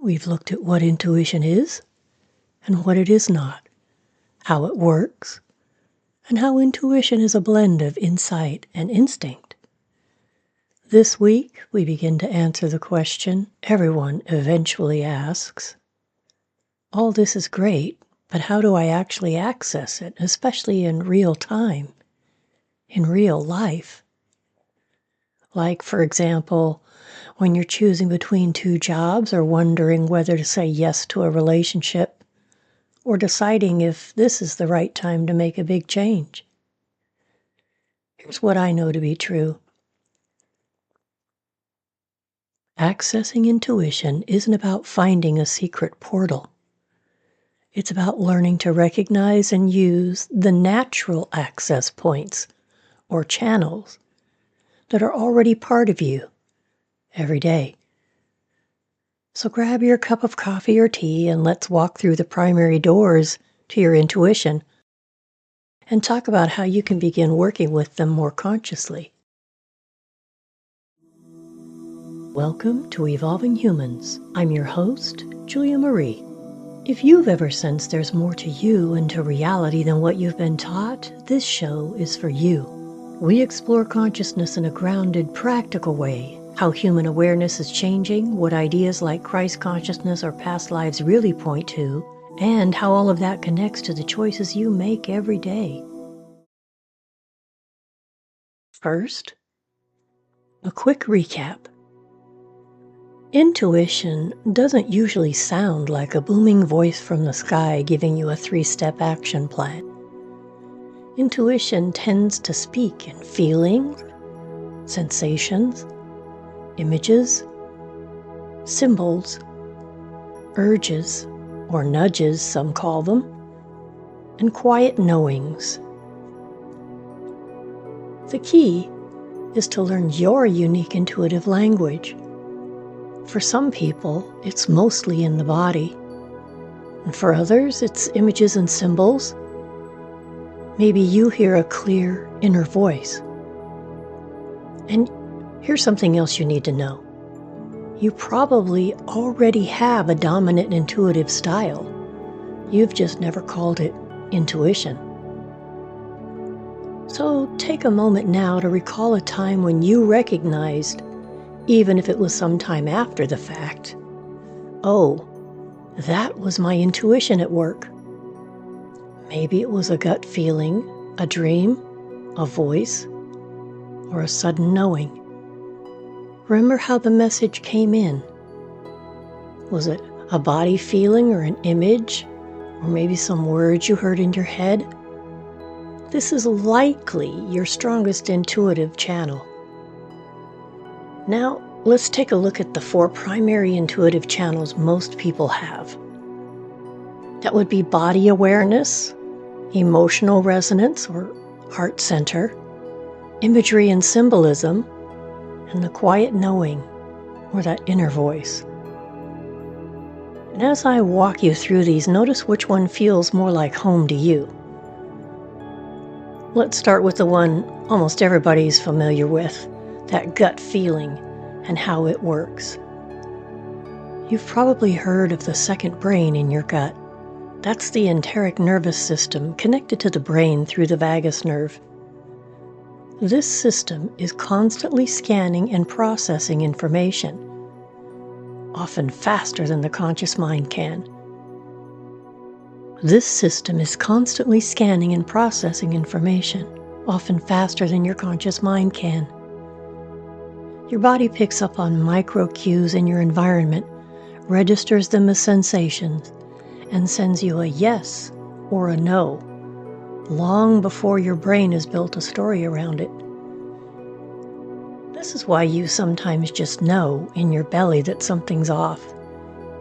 we've looked at what intuition is and what it is not, how it works, and how intuition is a blend of insight and instinct. This week, we begin to answer the question everyone eventually asks. All this is great, but how do I actually access it, especially in real time, in real life? Like, for example, when you're choosing between two jobs or wondering whether to say yes to a relationship or deciding if this is the right time to make a big change. Here's what I know to be true. Accessing intuition isn't about finding a secret portal. It's about learning to recognize and use the natural access points or channels that are already part of you every day. So grab your cup of coffee or tea and let's walk through the primary doors to your intuition and talk about how you can begin working with them more consciously. Welcome to Evolving Humans. I'm your host, Julia Marie. If you've ever sensed there's more to you and to reality than what you've been taught, this show is for you. We explore consciousness in a grounded, practical way, how human awareness is changing, what ideas like Christ consciousness or past lives really point to, and how all of that connects to the choices you make every day. First, a quick recap. Intuition doesn't usually sound like a booming voice from the sky giving you a 3-step action plan. Intuition tends to speak in feelings, sensations, images, symbols, urges, or nudges, some call them, and quiet knowings. The key is to learn your unique intuitive language. For some people, it's mostly in the body, and for others, it's images and symbols. Maybe you hear a clear inner voice. And here's something else you need to know. You probably already have a dominant intuitive style. You've just never called it intuition. So take a moment now to recall a time when you recognized, even if it was sometime after the fact, oh, that was my intuition at work. Maybe it was a gut feeling, a dream, a voice, or a sudden knowing. Remember how the message came in. Was it a body feeling or an image, or maybe some words you heard in your head? This is likely your strongest intuitive channel. Now, let's take a look at the 4 primary intuitive channels most people have. That would be body awareness, emotional resonance or heart center, imagery and symbolism, and the quiet knowing or that inner voice. And as I walk you through these, notice which one feels more like home to you. Let's start with the one almost everybody's familiar with, that gut feeling and how it works. You've probably heard of the second brain in your gut. That's the enteric nervous system connected to the brain through the vagus nerve. This system is constantly scanning and processing information, often faster than the conscious mind can. This system is constantly scanning and processing information, often faster than your conscious mind can. Your body picks up on micro cues in your environment, registers them as sensations, and sends you a yes or a no, long before your brain has built a story around it. This is why you sometimes just know in your belly that something's off,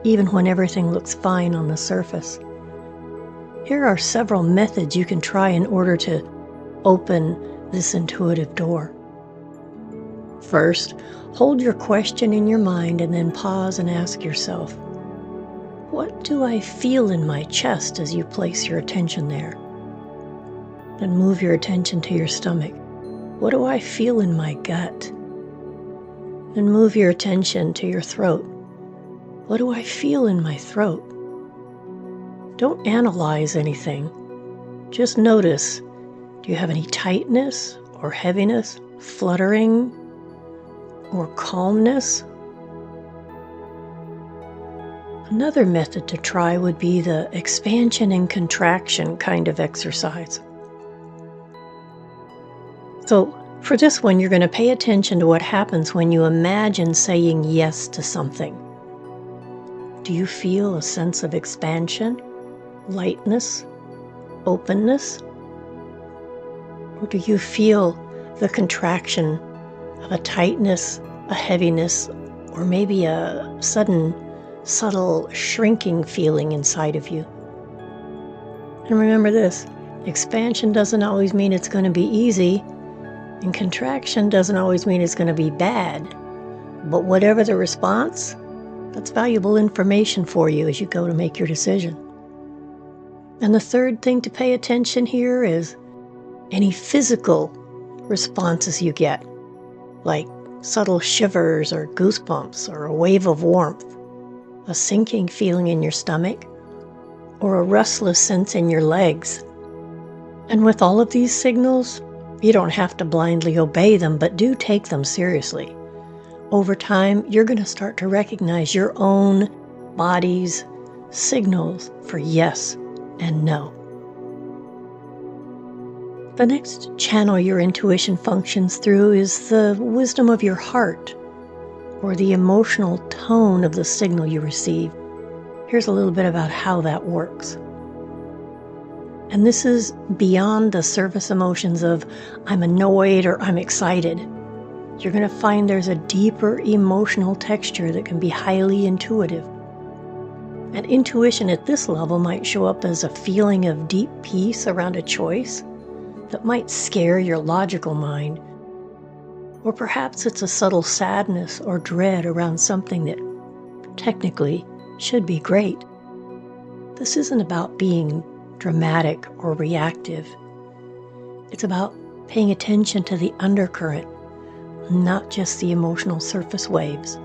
even when everything looks fine on the surface. Here are several methods you can try in order to open this intuitive door. First, hold your question in your mind and then pause and ask yourself, what do I feel in my chest as you place your attention there? Then move your attention to your stomach. What do I feel in my gut? Then move your attention to your throat. What do I feel in my throat? Don't analyze anything. Just notice. Do you have any tightness or heaviness, fluttering or calmness? Another method to try would be the expansion and contraction kind of exercise. So for this one, you're going to pay attention to what happens when you imagine saying yes to something. Do you feel a sense of expansion, lightness, openness? Or do you feel the contraction of a tightness, a heaviness, or maybe a sudden, subtle shrinking feeling inside of you? And remember this, expansion doesn't always mean it's going to be easy, and contraction doesn't always mean it's going to be bad. But whatever the response, that's valuable information for you as you go to make your decision. And the third thing to pay attention here is any physical responses you get, like subtle shivers or goosebumps or a wave of warmth, a sinking feeling in your stomach, or a restless sense in your legs. And with all of these signals, you don't have to blindly obey them, but do take them seriously. Over time, you're going to start to recognize your own body's signals for yes and no. The next channel your intuition functions through is the wisdom of your heart, or the emotional tone of the signal you receive. Here's a little bit about how that works. And this is beyond the surface emotions of I'm annoyed or I'm excited. You're going to find there's a deeper emotional texture that can be highly intuitive. And intuition at this level might show up as a feeling of deep peace around a choice that might scare your logical mind. Or perhaps it's a subtle sadness or dread around something that technically should be great. This isn't about being dramatic or reactive. It's about paying attention to the undercurrent, not just the emotional surface waves.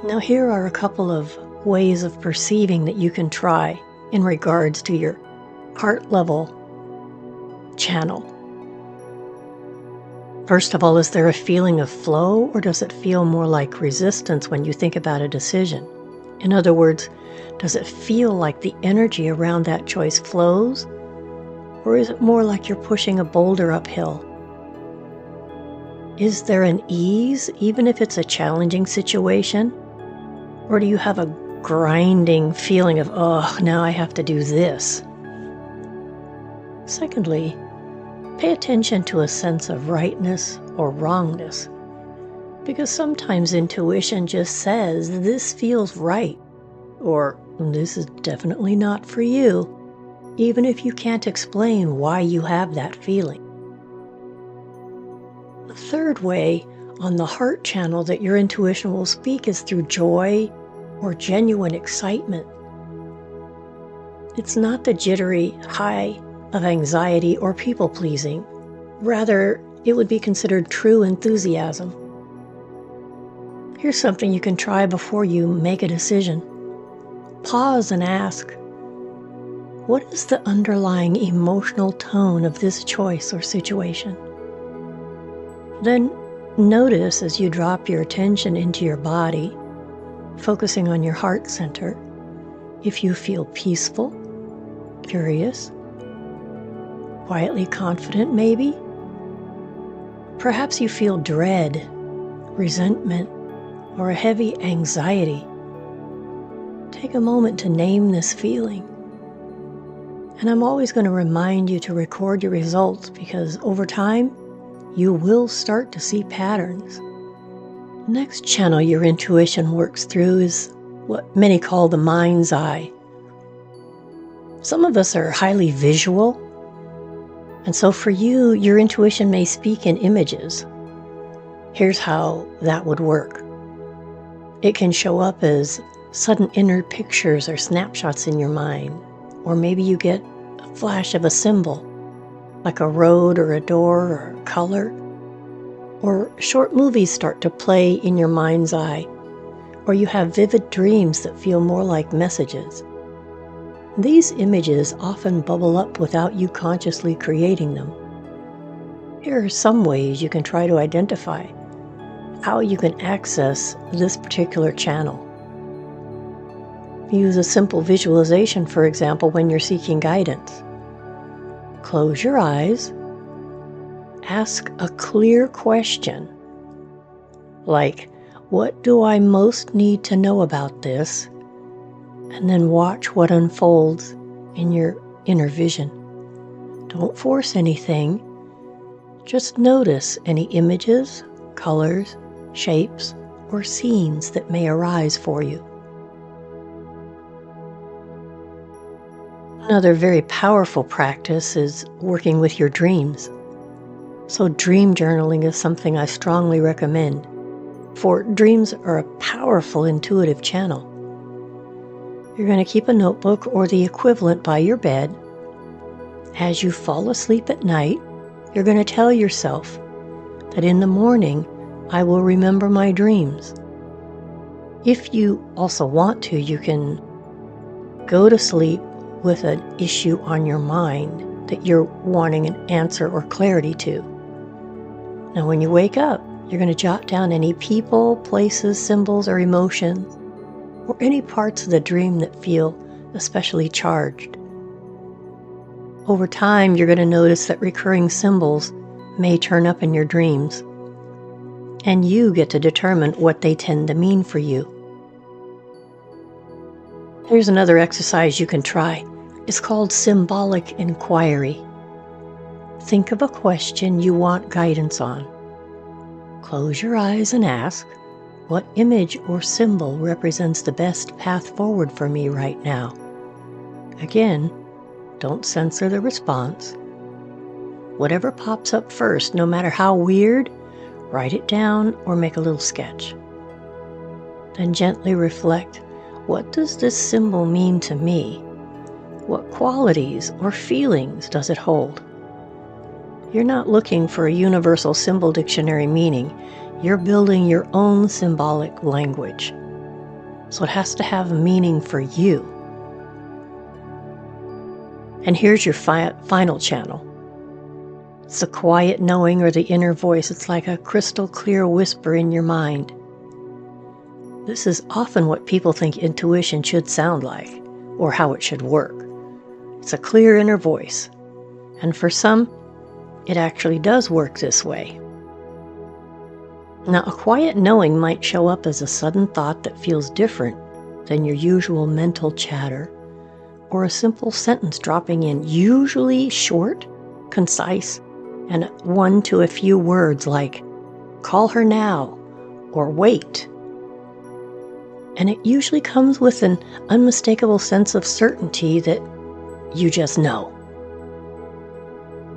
Now here are a couple of ways of perceiving that you can try in regards to your heart level channel. First of all, is there a feeling of flow, or does it feel more like resistance when you think about a decision? In other words, does it feel like the energy around that choice flows, or is it more like you're pushing a boulder uphill? Is there an ease, even if it's a challenging situation? Or do you have a grinding feeling of, oh, now I have to do this? Secondly, pay attention to a sense of rightness or wrongness, because sometimes intuition just says, this feels right, or this is definitely not for you, even if you can't explain why you have that feeling. The third way on the heart channel that your intuition will speak is through joy or genuine excitement. It's not the jittery high of anxiety or people-pleasing. Rather, it would be considered true enthusiasm. Here's something you can try before you make a decision. Pause and ask, what is the underlying emotional tone of this choice or situation? Then notice as you drop your attention into your body, focusing on your heart center, if you feel peaceful, curious, quietly confident maybe. Perhaps you feel dread, resentment, or a heavy anxiety. Take a moment to name this feeling. And I'm always going to remind you to record your results, because over time, you will start to see patterns. Next channel your intuition works through is what many call the mind's eye. Some of us are highly visual, and so for you, your intuition may speak in images. Here's how that would work. It can show up as sudden inner pictures or snapshots in your mind, or maybe you get a flash of a symbol, like a road or a door or a color, or short movies start to play in your mind's eye. or you have vivid dreams that feel more like messages. These images often bubble up without you consciously creating them. Here are some ways you can try to identify how you can access this particular channel. Use a simple visualization, for example, when you're seeking guidance. Close your eyes. Ask a clear question, like, what do I most need to know about this? And then watch what unfolds in your inner vision. Don't force anything. Just notice any images, colors, shapes, or scenes that may arise for you. Another very powerful practice is working with your dreams. So dream journaling is something I strongly recommend, for dreams are a powerful intuitive channel. You're going to keep a notebook or the equivalent by your bed. As you fall asleep at night, you're going to tell yourself that in the morning, I will remember my dreams. If you also want to, you can go to sleep with an issue on your mind that you're wanting an answer or clarity to. Now, when you wake up, you're going to jot down any people, places, symbols, or emotions, or any parts of the dream that feel especially charged. Over time, you're going to notice that recurring symbols may turn up in your dreams, and you get to determine what they tend to mean for you. Here's another exercise you can try. It's called symbolic inquiry. Think of a question you want guidance on. Close your eyes and ask, what image or symbol represents the best path forward for me right now? Again, don't censor the response. Whatever pops up first, no matter how weird, write it down or make a little sketch. Then gently reflect, what does this symbol mean to me? What qualities or feelings does it hold? You're not looking for a universal symbol dictionary meaning. You're building your own symbolic language. So it has to have a meaning for you. And here's your final channel. It's the quiet knowing or the inner voice. It's like a crystal clear whisper in your mind. This is often what people think intuition should sound like, or how it should work. It's a clear inner voice. And for some, it actually does work this way. Now, a quiet knowing might show up as a sudden thought that feels different than your usual mental chatter, or a simple sentence dropping in, usually short, concise, and one to a few words like, call her now, or wait. And it usually comes with an unmistakable sense of certainty that you just know.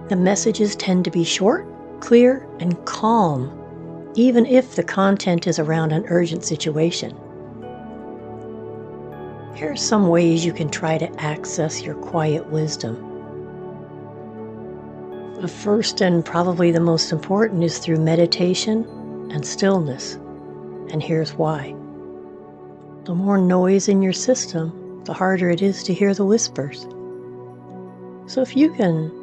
The messages tend to be short, clear, and calm, even if the content is around an urgent situation. Here are some ways you can try to access your quiet wisdom. The first and probably the most important is through meditation and stillness. And here's why. The more noise in your system, the harder it is to hear the whispers. So if you can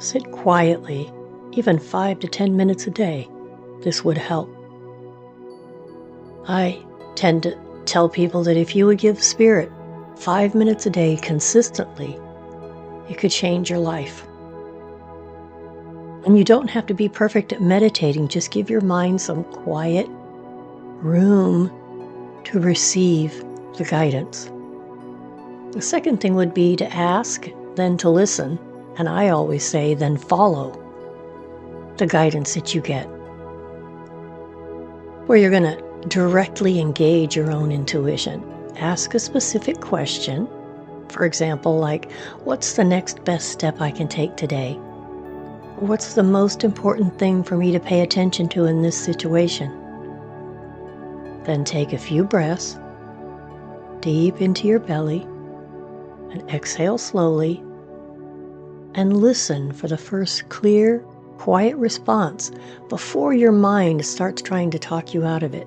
sit quietly, even 5 to 10 minutes a day, this would help. I tend to tell people that if you would give Spirit 5 minutes a day consistently, it could change your life. And you don't have to be perfect at meditating, just give your mind some quiet room to receive the guidance. The second thing would be to ask, then to listen, and I always say, then follow the guidance that you get. Where you're going to directly engage your own intuition. Ask a specific question, for example, like, what's the next best step I can take today? What's the most important thing for me to pay attention to in this situation? Then take a few breaths deep into your belly and exhale slowly and listen for the first clear, quiet response before your mind starts trying to talk you out of it.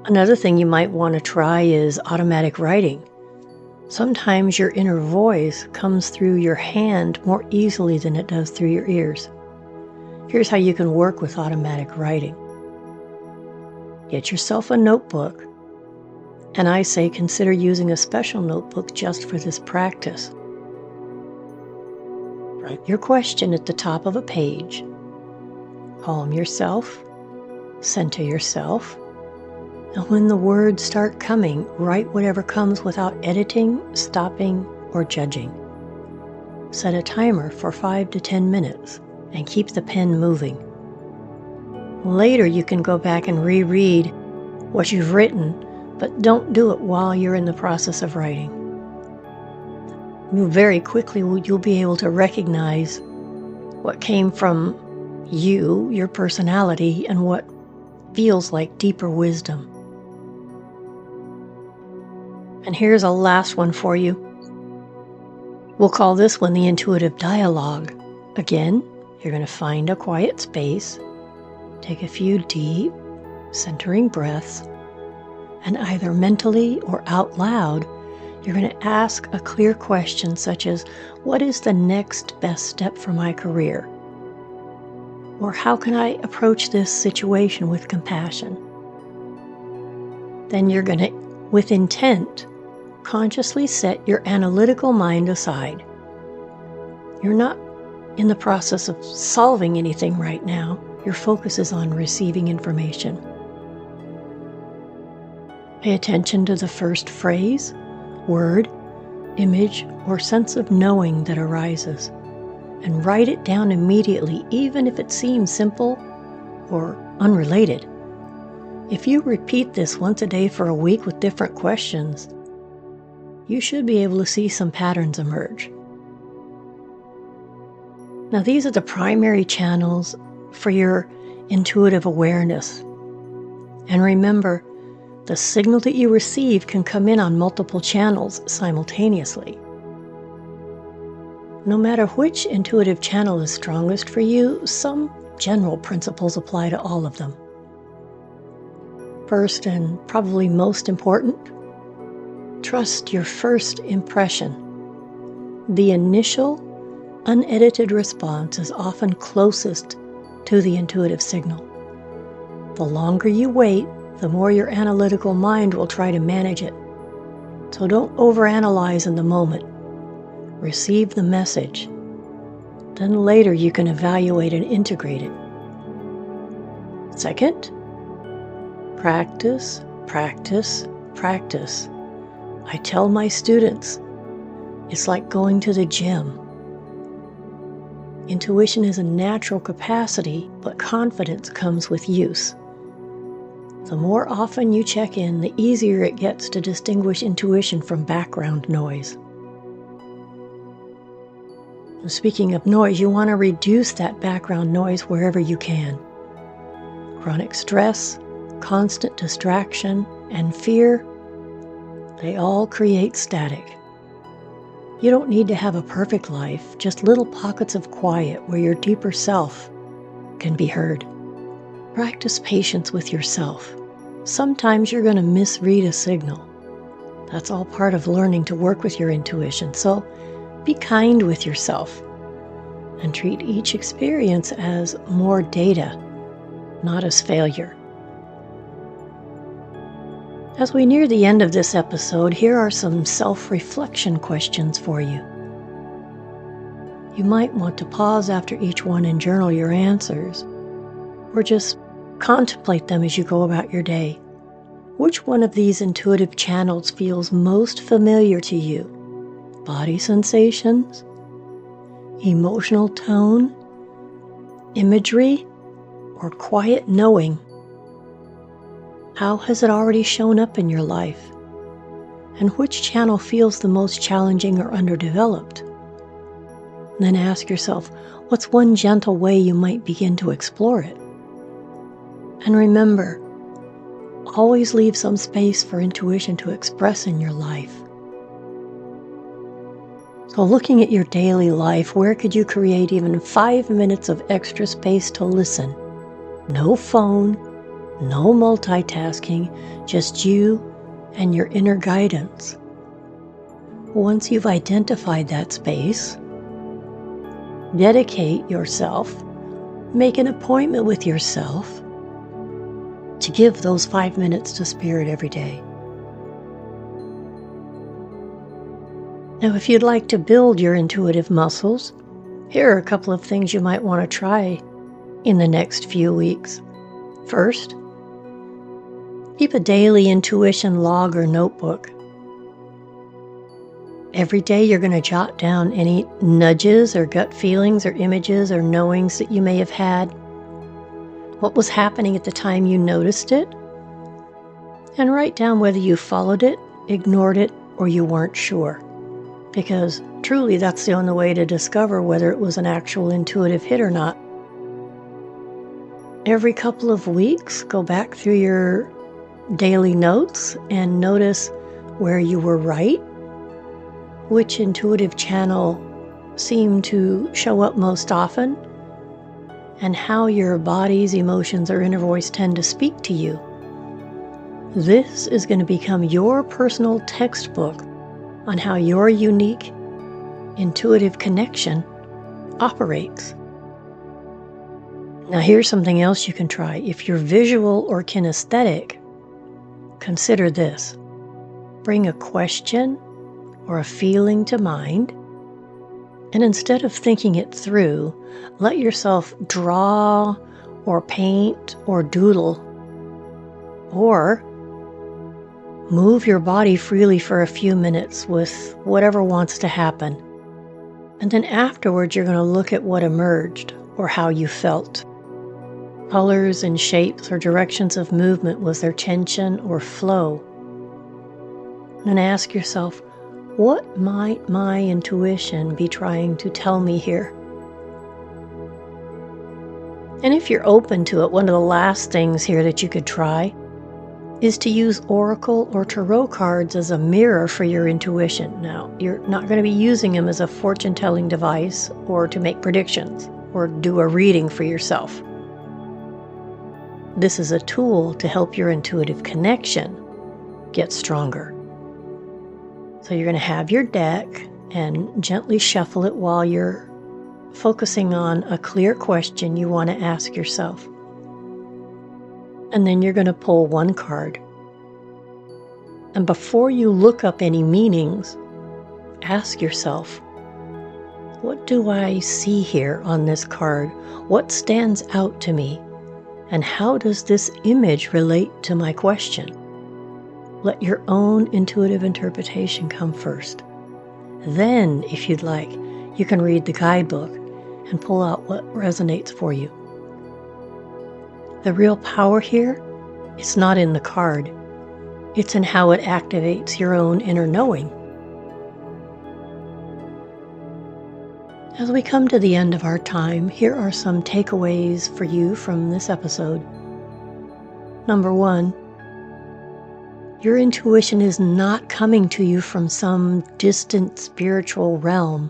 Another thing you might want to try is automatic writing. Sometimes your inner voice comes through your hand more easily than it does through your ears. Here's how you can work with automatic writing. Get yourself a notebook, and I say consider using a special notebook just for this practice. Write your question at the top of a page. Calm yourself, center yourself, and when the words start coming, write whatever comes without editing, stopping, or judging. Set a timer for 5 to 10 minutes and keep the pen moving. Later, you can go back and reread what you've written, but don't do it while you're in the process of writing. Very quickly, you'll be able to recognize what came from you, your personality, and what feels like deeper wisdom. And here's a last one for you. We'll call this one the intuitive dialogue. Again, you're going to find a quiet space, take a few deep, centering breaths, and either mentally or out loud, you're going to ask a clear question such as, what is the next best step for my career? Or how can I approach this situation with compassion? Then you're going to, with intent, consciously set your analytical mind aside. You're not in the process of solving anything right now. Your focus is on receiving information. Pay attention to the first phrase, word, image, or sense of knowing that arises, and write it down immediately, even if it seems simple or unrelated. If you repeat this once a day for a week with different questions, you should be able to see some patterns emerge. Now, these are the primary channels for your intuitive awareness. And remember, the signal that you receive can come in on multiple channels simultaneously. No matter which intuitive channel is strongest for you, some general principles apply to all of them. First, and probably most important, trust your first impression. The initial, unedited response is often closest to the intuitive signal. The longer you wait, the more your analytical mind will try to manage it. So don't overanalyze in the moment. Receive the message. Then later you can evaluate and integrate it. Second, practice, practice, practice. I tell my students, it's like going to the gym. Intuition is a natural capacity, but confidence comes with use. The more often you check in, the easier it gets to distinguish intuition from background noise. Speaking of noise, you want to reduce that background noise wherever you can. Chronic stress, constant distraction, and fear, they all create static. You don't need to have a perfect life, just little pockets of quiet where your deeper self can be heard. Practice patience with yourself. Sometimes you're going to misread a signal. That's all part of learning to work with your intuition. So be kind with yourself and treat each experience as more data, not as failure. As we near the end of this episode, here are some self-reflection questions for you. You might want to pause after each one and journal your answers, or just contemplate them as you go about your day. Which one of these intuitive channels feels most familiar to you? Body sensations, emotional tone, imagery, or quiet knowing? How has it already shown up in your life? And which channel feels the most challenging or underdeveloped? Then ask yourself, what's one gentle way you might begin to explore it? And remember, always leave some space for intuition to express in your life. So looking at your daily life, where could you create even 5 minutes of extra space to listen? No phone, No multitasking, just you and your inner guidance. Once you've identified that space, dedicate yourself, make an appointment with yourself to give those 5 minutes to Spirit every day. Now, if you'd like to build your intuitive muscles, here are a couple of things you might want to try in the next few weeks. First, keep a daily intuition log or notebook. Every day you're going to jot down any nudges or gut feelings or images or knowings that you may have had, what was happening at the time you noticed it, and write down whether you followed it, ignored it, or you weren't sure. Because truly that's the only way to discover whether it was an actual intuitive hit or not. Every couple of weeks, go back through your daily notes and notice where you were right, which intuitive channel seemed to show up most often, and how your body's emotions or inner voice tend to speak to you. This is going to become your personal textbook on how your unique intuitive connection operates. Now here's something else you can try. If you're visual or kinesthetic, consider this. Bring a question or a feeling to mind, and instead of thinking it through, let yourself draw or paint or doodle, or move your body freely for a few minutes with whatever wants to happen. And then afterwards, you're going to look at what emerged or how you felt. Colors and shapes or directions of movement, was there tension or flow? And ask yourself, what might my intuition be trying to tell me here? And if you're open to it, one of the last things here that you could try is to use oracle or tarot cards as a mirror for your intuition. Now, you're not going to be using them as a fortune-telling device or to make predictions or do a reading for yourself. This is a tool to help your intuitive connection get stronger. So you're going to have your deck and gently shuffle it while you're focusing on a clear question you want to ask yourself. And then you're going to pull one card. And before you look up any meanings, ask yourself, what do I see here on this card? What stands out to me? And how does this image relate to my question? Let your own intuitive interpretation come first. Then, if you'd like, you can read the guidebook and pull out what resonates for you. The real power here is not in the card. It's in how it activates your own inner knowing. As we come to the end of our time, here are some takeaways for you from this episode. Number 1, your intuition is not coming to you from some distant spiritual realm.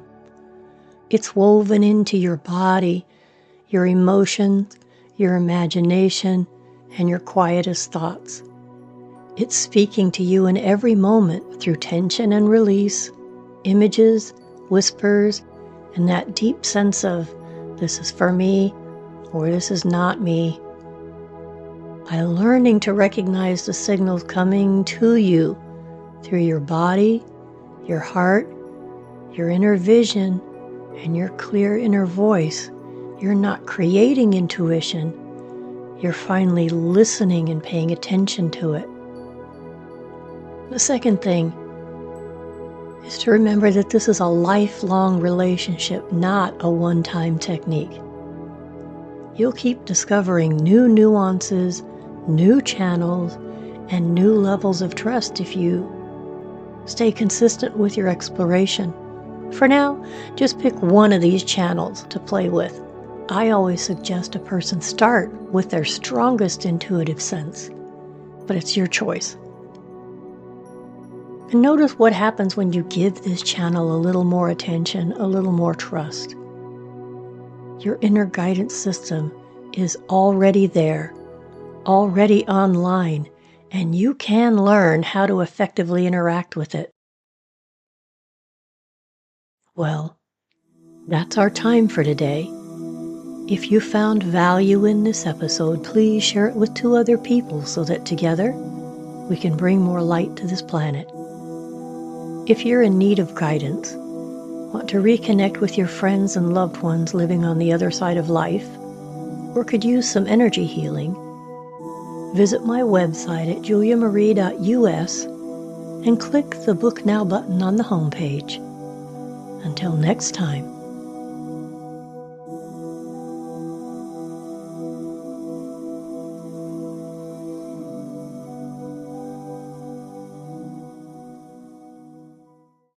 It's woven into your body, your emotions, your imagination, and your quietest thoughts. It's speaking to you in every moment through tension and release, images, whispers, and that deep sense of this is for me or this is not me. By learning to recognize the signals coming to you through your body, your heart, your inner vision, and your clear inner voice, you're not creating intuition. You're finally listening and paying attention to it. The second thing is to remember that this is a lifelong relationship, not a one-time technique. You'll keep discovering new nuances, new channels, and new levels of trust if you stay consistent with your exploration. For now, just pick one of these channels to play with. I always suggest a person start with their strongest intuitive sense, but it's your choice. And notice what happens when you give this channel a little more attention, a little more trust. Your inner guidance system is already there, already online, and you can learn how to effectively interact with it. Well, that's our time for today. If you found value in this episode, please share it with 2 other people so that together we can bring more light to this planet. If you're in need of guidance, want to reconnect with your friends and loved ones living on the other side of life, or could use some energy healing, visit my website at juliamarie.us and click the Book Now button on the homepage. Until next time.